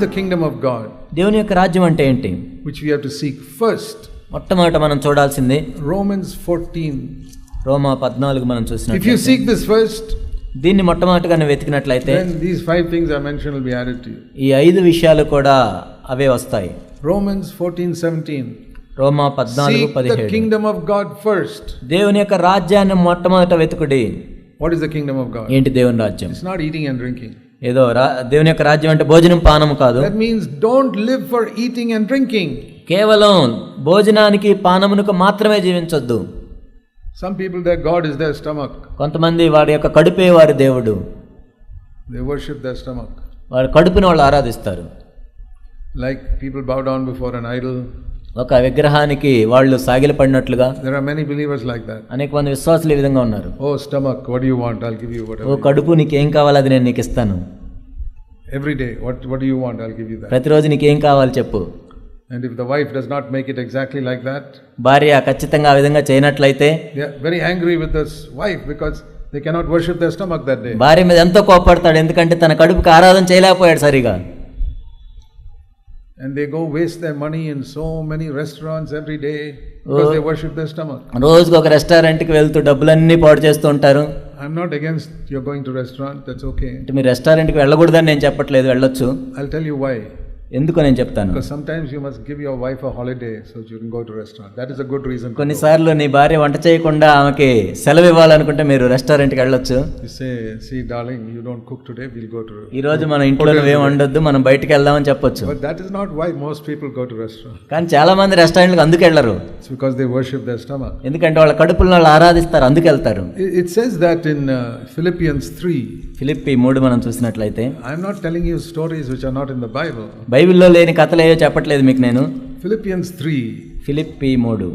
the kingdom of God? దేవుని యొక్క రాజ్యం అంటే ఏంటి? Which we have to seek first. మొట్టమొదట మనం చూడాల్సింది Romans 14. రోమా 14 మనం చూసినట్లయితే, if you seek this first, దీన్ని మొట్టమొదటిగా వెతికినట్లయితే then these 5 things I mentioned will be added to you. ఈ 5 విషయాలు కూడా అవే వస్తాయి. Romans 14:17. Roma 14:17. Seek the kingdom of God first. దేవుని యొక్క రాజ్యాన్ని మొట్టమొదట వెతుకుడి. What is the kingdom of God? ఏంటి దేవుని రాజ్యం? It's not eating and drinking. ఏదో దేవుని యొక్క రాజ్యం అంటే భోజనం పానము కాదు. That means don't live for eating and drinking. కేవలం భోజనానికి పానమునకు మాత్రమే జీవించొద్దు. Some people, their God is their stomach. కొంతమంది వారి యొక్క కడుపే వారి దేవుడు. They worship their stomach. వారి కడుపుని వాళ్ళు ఆరాధిస్తారు. Like people bow down before an idol. ఒక విగ్రహానికి వాళ్ళు సాగిలపడినట్లుగా. There are many believers like that. అనేక మంది విశ్వాసులు ఈ విధంగా ఉన్నారు. Oh stomach, what do you want? I'll give you whatever. ఓ కడుపు, నీకేం కావాలి అది నేను నీకు ఇస్తాను. Every day, what do you want? I'll give you that. ప్రతిరోజు నీకేం కావాలి చెప్పు. And if the wife does not make it exactly like that, భార్య ఖచ్చితంగా ఆ విధంగా చేయనట్లయితే, they are very angry with this wife because they cannot worship their stomach that day. భార్య మీద ఎంతో కోపడతాడు, ఎందుకంటే తన కడుపుకి ఆరాధన చేయలేకపోయాడు సరిగా. And they go waste their money in so many restaurants every day because they worship their stomach. రోజుకి ఒక రెస్టారెంట్కి వెళ్తూ డబ్బులన్నీ పాడు చేస్తూ ఉంటారు. I'm not against you're going to restaurant, that's okay. అంటే మీరు రెస్టారెంట్కి వెళ్ళకూడదని నేను చెప్పట్లేదు, వెళ్ళొచ్చు. I'll tell you why. ఎందుకో నేను చెప్తాను. Because sometimes you must give your wife a holiday so you can go to restaurant. That is a good reason. కొన్నిసార్లు నీ భార్య వంట చేయకుండా ఆమెకి సెలవు ఇవ్వాలనుకుంటే మీరు రెస్టారెంట్కి వెళ్ళొచ్చు. You say, see darling, you don't cook today, we'll go to. ఈ రోజు మన ఇంట్లో ఏం వండొద్దు, మనం బయటికి వెళ్దామని చెప్పొచ్చు. But that is not why most people go to restaurant. కానీ చాలా మంది రెస్టారెంట్లకు అందుకు వెళ్ళరు. It's because they worship their stomach. ఎందుకంటే వాళ్ళ కడుపులను వాళ్ళు ఆరాధిస్తారు, అందుకు వెళ్తారు. It says that in Philippians 3. Philippi 3 మనం చూసినట్లయితే, I'm not telling you stories which are not in the Bible. బైబిల్లో లేని కథలు ఏవో చెప్పట్లేదు మీకు నేను. Philippians 3. Philippi 3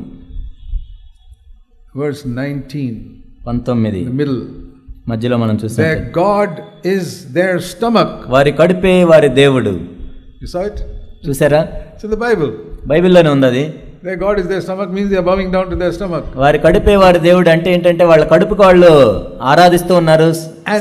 verse 19. 19 the middle. మధ్యలో మనం చూస్తాం. Their God is their stomach. వారి కడుపే వారి దేవుడు. You saw it? చూసారా? It's in the Bible. బైబిల్లోనే ఉంది అది. Their God is their stomach means they are bowing down to their stomach. వారి కడుపే వారి దేవుడు అంటే ఏంటంటే వాళ్ళ కడుపుకి వాళ్ళు ఆరాధిస్తూ ఉన్నారు,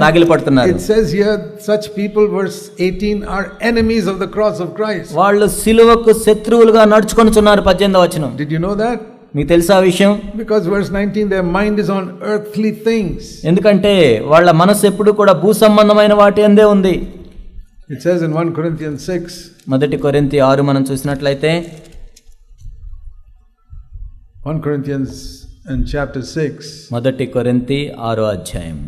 సాగిలి పడుతున్నారు. It says here such people, verse 18, are enemies of the cross of Christ. వాళ్ళు సిలువకు శత్రువులుగా నడుచుకొనుచున్నారు. 18వ వచనం. Did you know that? మీకు తెలుసా ఆ విషయం? Because verse 19, their mind is on earthly things. ఎందుకంటే వాళ్ళ మనసు ఎప్పుడు కూడా భూ సంబంధమైన వాటి అందే ఉంది. It says in 1 Corinthians 6. 1 కొరింథీ 6 మనం చూసినట్లయితే, 1 Corinthians in chapter 6. 1 కొరింథీ 6వ అధ్యాయం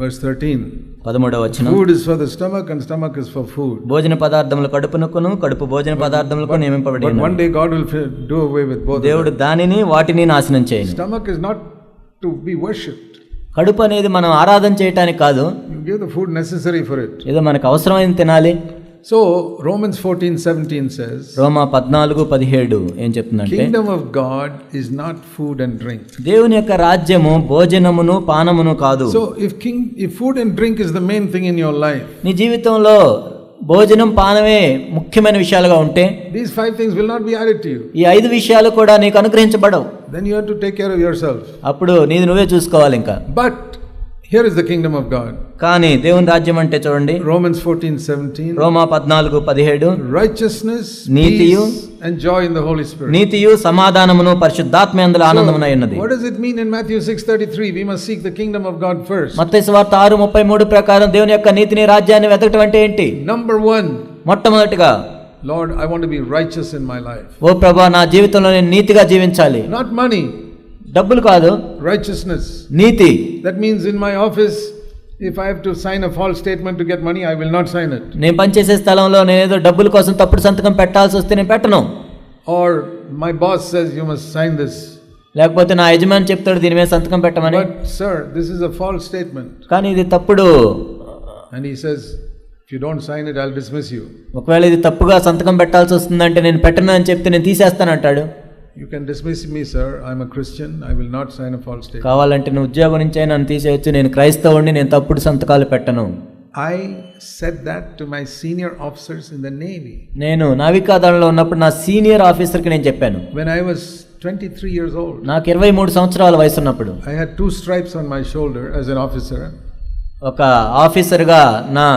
verse 13. 13వ వచనం. Food is for the stomach and stomach is for food. భోజన పదార్థములు కడుపునకును, కడుపు భోజన పదార్థములకు నియమింపబడి ఉన్నది. But one day God will do away with both. దేవుడు దానిని వాటిని నాశనం చేయను. Stomach is not to be worshipped. కడుపు అనేది మనం ఆరాధన చేయటానికి కాదు. You give the food necessary for it. ఏదో మనకు అవసరమైంది తినాలి. So Romans 14:17 says, రోమా 14:17 ఏం చెప్తుందంటే, Kingdom of God is not food and drink. దేవుని యొక్క రాజ్యము భోజనమును పానమును కాదు. So if food and drink is the main thing in your life, నీ జీవితంలో భోజనం పానమే ముఖ్యమైన విషయాలుగా ఉంటే, these 5 things will not be added to you. ఈ 5 విషయాలు కూడా నీకు అనుగ్రహించబడవు. Then you have to take care of yourself. అప్పుడు నీది నువ్వే చూసుకోవాలి ఇంకా. But here is the kingdom of God. కానీ దేవుని రాజ్యం అంటే చూడండి, Romans 14:17. Roma 14:17, righteousness, నీతియు, peace and joy in the Holy Spirit. నీతియు సమాధానమును పరిశుద్ధాత్మ యందు ఆనందమునై ఉన్నది. What does it mean in Matthew 6:33? We must seek the kingdom of God first. మత్తయి సువార్త 6:33 ప్రకారం దేవుని యొక్క నీతిని రాజ్యాన్ని వెతకడం అంటే ఏంటి? Number 1, మొట్టమొదటిగా, Lord, I want to be righteous in my life. ఓ ప్రభువా, నా జీవితంలో నేను నీతిగా జీవించాలి. Not money, డబ్బులు కాదు, righteousness. NITI. That means in my office, if I have to sign a false statement to get money, I will not sign it. నేను పనిచేసే స్థలంలో నేను ఏదో డబ్బుల కోసం తప్పుడు సంతకం పెట్టాల్సి వస్తే నేను పెట్టను. Or my boss says you must sign this. లేకపోతే నా యజమాని చెప్తాడు దీని మీద సంతకం పెట్టమని. But sir, this is a false statement. కానీ ఇది తప్పుడు. And he says, if you don't sign it, I'll dismiss you. ఒకవేళ ఇది తప్పుగా సంతకం పెట్టాల్సి వస్తుందంటే నేను పెట్టను అని చెప్తే నేను తీసేస్తానంటాడు. You can dismiss me, sir. I'm a Christian. I will not sign a false statement. కావాలంటే నువ్వు ఉద్యోగం నుంచి నన్ను తీసేయచ్చు, నేను క్రైస్తవుడిని, నేను తప్పుడు సంతకాలు పెట్టను. I said that to my senior officers in the Navy. నేను నావికాదళంలో ఉన్నప్పుడు నా సీనియర్ ఆఫీసర్కి నేను చెప్పాను. When I was 23 years old. నాకు 23 సంవత్సరాల వయసు ఉన్నప్పుడు. I had 2 stripes on my shoulder as an officer. ఒక ఆఫీసర్గా నా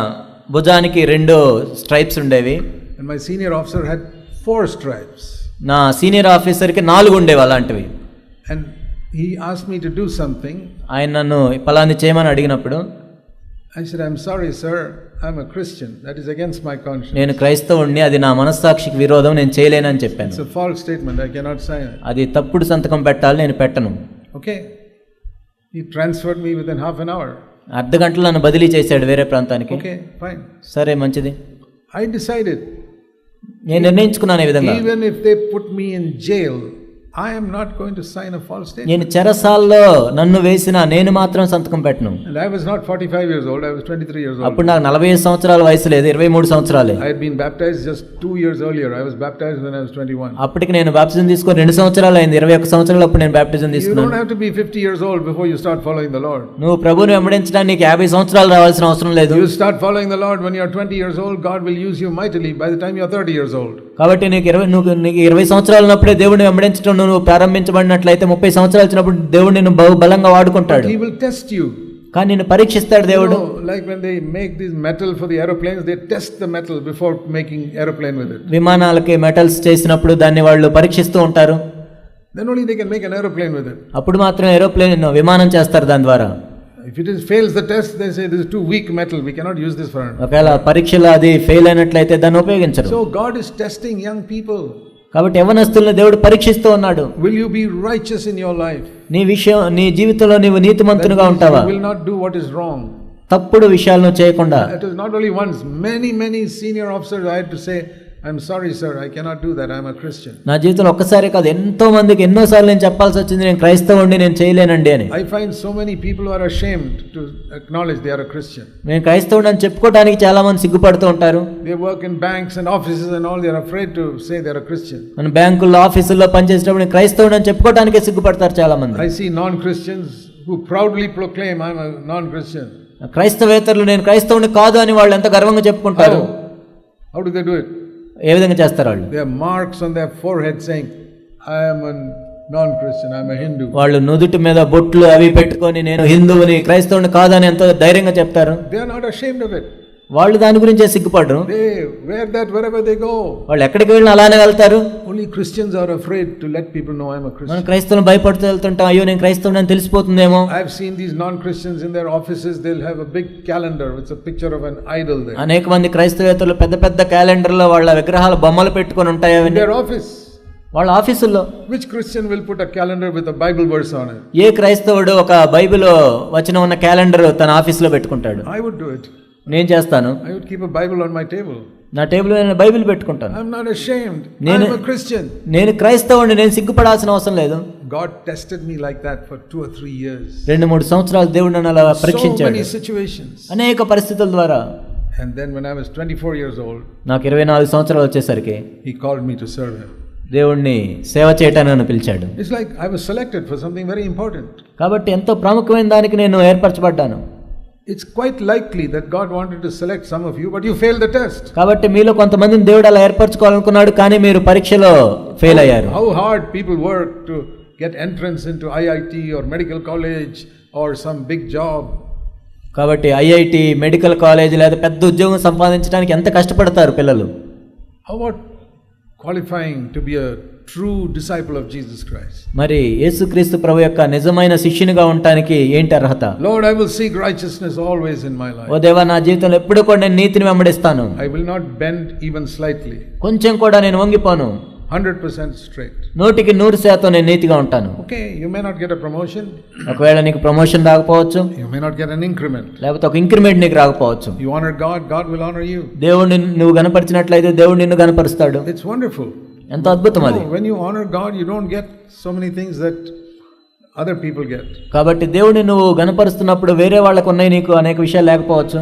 భుజానికి 2 స్ట్రైప్స్ ఉండేవి. And my senior officer had 4 stripes. నా సీనియర్ ఆఫీసర్కి 4 ఉండేవి అలాంటివి. And he asked me to do something. ఆయన నన్ను పలాని చేయమని అడిగినప్పుడు I said, I'm sorry, sir. I'm a Christian. That is against my conscience. నేను క్రైస్తవుడిని, అది నా మనస్సాక్షికి విరోధం, నేను చేయలేనని చెప్పాను. It's a false statement. I cannot sign it. అది తప్పుడు సంతకం పెట్టాలి, నేను పెట్టను. Okay. He transferred me within half an hour. అర్ధ గంటలో నన్ను బదిలీ చేశాడు వేరే ప్రాంతానికి. Okay, fine. సరే, మంచిది. I decided. నేను నిర్ణయించుకున్నాను ఈ విధంగా. Even if they put me in jail, I am not going to sign a false statement. నేను చెరసాల్లో నన్ను వేసినా నేను మాత్రం సంతకం పెట్టను. And I was not 45 years old. I was 23 years old. అప్పుడు నాకు 45 సంవత్సరాల వయసు లేదు, 23 సంవత్సరాలే. I had been baptized just 2 years earlier. I was baptized when I was 21. అప్పటికి నేను బాప్టిజం తీసుకొని 2 సంవత్సరాలు అయింది. 21 సంవత్సరాలు అప్పుడు నేను బాప్టిజం You తీసుకున్నాను. don't have to be 50 years old before you start following the Lord. నువ్వు ప్రభువుని వెంబడించడానికి 50 సంవత్సరాలు రావాల్సిన అవసరం లేదు. You start following the Lord when you are 20 years old. God will use you mightily by the time you are 30 years old. కాబట్టి నీకు 20 సంవత్సరాలు ఉన్నప్పుడే దేవుడిని వెంబడించడం నువ్వు ప్రారంభించబడినట్లయితే 30 సంవత్సరాలు వచ్చినప్పుడు దేవుడు నిన్ను బలంగా వాడుకుంటాడు. He will test you. కానీ నిన్ను పరీక్షిస్తాడు దేవుడు. Like when they make this metal for the aeroplanes, they test the metal before making aeroplane with it. విమానాలకి మెటల్స్ చేసినప్పుడు దాన్ని వాళ్ళు పరీక్షిస్తూ ఉంటారు. Then only they can make an aeroplane with it. అప్పుడు మాత్రం విమానం చేస్తారు దాని ద్వారా. If it fails the test, they say this is too weak metal. We cannot use this for it. ఒకవేళ పరీక్షలో అది ఫెయిల్ అయినట్లయితే దాన్ని ఉపయోగించరు. So God is testing young people. కాబట్టి యవ్వనస్తుల్ని దేవుడు పరీక్షిస్తూ ఉన్నాడు. Will you be righteous in your life? నీ జీవితంలో నీవు నీతిమంతునిగా ఉంటావా? You will not do what is wrong. తప్పుడు విషయాలను చేయకుండా. It is not only once. Many senior officers I had to say, I'm sorry sir, I cannot do that. I'm a Christian. నా జీవితంలో ఒక్కసారి కాదు, ఎంతో మందికి ఎన్నోసార్లు నేను చెప్పాల్సి వచ్చింది, నేను క్రైస్తవుడిని, నేను చేయలేనండి అని. I find so many people who are ashamed to acknowledge they are a Christian. నేను క్రైస్తవుడిని అని చెప్పుకోవడానికి చాలా మంది సిగ్గుపడుతూ ఉంటారు. They work in banks and offices and all. They are afraid to say they are a Christian. మన బ్యాంకుల్లో ఆఫీసుల్లో పనిచేసేటప్పుడు నేను క్రైస్తవుడిని అని చెప్పుకోవడానికే సిగ్గుపడతారు చాలా మంది. I see non-Christians who proudly proclaim I'm a non-Christian. క్రైస్తవేతరులు నేను క్రైస్తవుని కాదు అని వాళ్ళు ఎంత గర్వంగా చెప్పుకుంటారు. How do they do it? ఏ విధంగా చేస్తారు వాళ్ళు? There are marks on their forehead saying I am a non-Christian, I am a Hindu. వాళ్ళు నుదుటి మీద బొట్లు అవి పెట్టుకొని నేను హిందువుని క్రైస్తవుని కాదని ఎంతో ధైర్యంగా చెప్తారు. They are not ashamed of it. వాళ్ళు దాని గురించే సిగ్గుపడరు. They wear that wherever they go. వాళ్ళు ఎక్కడికి వెళ్ళినా అలానే వెళ్తారు. Only Christians are afraid to let people know I am a Christian. మనం క్రైస్తవులను భయపడుతూ వెళ్తుంటాం, అయ్యో నేను క్రైస్తవుని అని తెలిసిపోతుందేమో. I have seen these non-Christians in their offices. They'll have a big calendar with a picture of an idol there. అనేక మంది క్రైస్తవేతరులు పెద్ద పెద్ద క్యాలెండర్లో వాళ్ళ విగ్రహాల బొమ్మలు పెట్టుకొని ఉంటాయి. In their office. వాళ్ళ ఆఫీసుల్లో. Which Christian will put a calendar with a Bible verse on it? ఏ క్రైస్తవుడు ఒక బైబిల్ వచనం ఉన్న క్యాలెండర్ తన ఆఫీసులో పెట్టుకుంటాడు? I would do it. నేను చేస్తాను. I would keep a Bible on my table. నా టేబుల్ మీద బైబిల్ పెట్టుకుంటాను. I'm not ashamed. I'm a Christian. నేను క్రైస్తవుడిని, నేను సిగ్గుపడాల్సిన అవసరం లేదు. God tested me like that for 2 or 3 years. 2-3 సంవత్సరాలు దేవుడు నన్ను అలా పరీక్షించాడు. So many situations. అనేక పరిస్థితుల ద్వారా. And then when I was 24 years old, నాకు 24 సంవత్సరాలు వచ్చేసరికి He called me to serve Him. దేవుణ్ణి సేవ చేయటానికి నన్ను పిలిచాడు. It's like I was selected for something very important. కాబట్టి ఎంతో ప్రాముఖ్యమైన దానికి నేను ఏర్పరచబడ్డాను. It's quite likely that God wanted to select some of you, but you failed the test. కాబట్టి మీలో కొంతమందిని దేవుడు అలా ఏర్పరచుకోవాలనుకున్నాడు, కానీ మీరు పరీక్షలో ఫెయిల్ అయ్యారు. How hard people work to get entrance into IIT or medical college or some big job. కాబట్టి ఐఐటి, మెడికల్ కాలేజ్ లేదా పెద్ద ఉద్యోగం సంపాదించడానికి ఎంత కష్టపడతారు పిల్లలు. How about qualifying to be a true disciple of Jesus Christ? మరి యేసుక్రీస్తు ప్రభు యొక్క నిజమైన శిష్యునిగా ఉండడానికి ఏంటి అర్హత? Lord, I will seek righteousness always in my life. ఓ దేవా, నా జీవితంలో ఎప్పుడూ కూడా నేను నీతిని వెంబడిస్తాను. I will not bend even slightly. కొంచెం కూడా నేను వంగిపోను. 100% straight. 100% నేను నీతిగా ఉంటాను. Okay, you may not get a promotion. ఒకవేళ నీకు ప్రమోషన్ రాకపోవచ్చు. You may not get an increment. లేకపోతే ఒక ఇంక్రిమెంట్ నీకు రాకపోవచ్చు. You honor God, God will honor you. దేవుడిని నువ్వు గణపరిచినట్లయితే దేవుడు నిన్ను గణపరుస్తాడు. It's wonderful. ఎంత అద్భుతం అది. When you honor God, you don't get so many things that other people get. కాబట్టి దేవుడిని నువ్వు గణపరుస్తున్నప్పుడు వేరే వాళ్ళకు ఉన్నాయి నీకు అనేక విషయాలు లేకపోవచ్చు.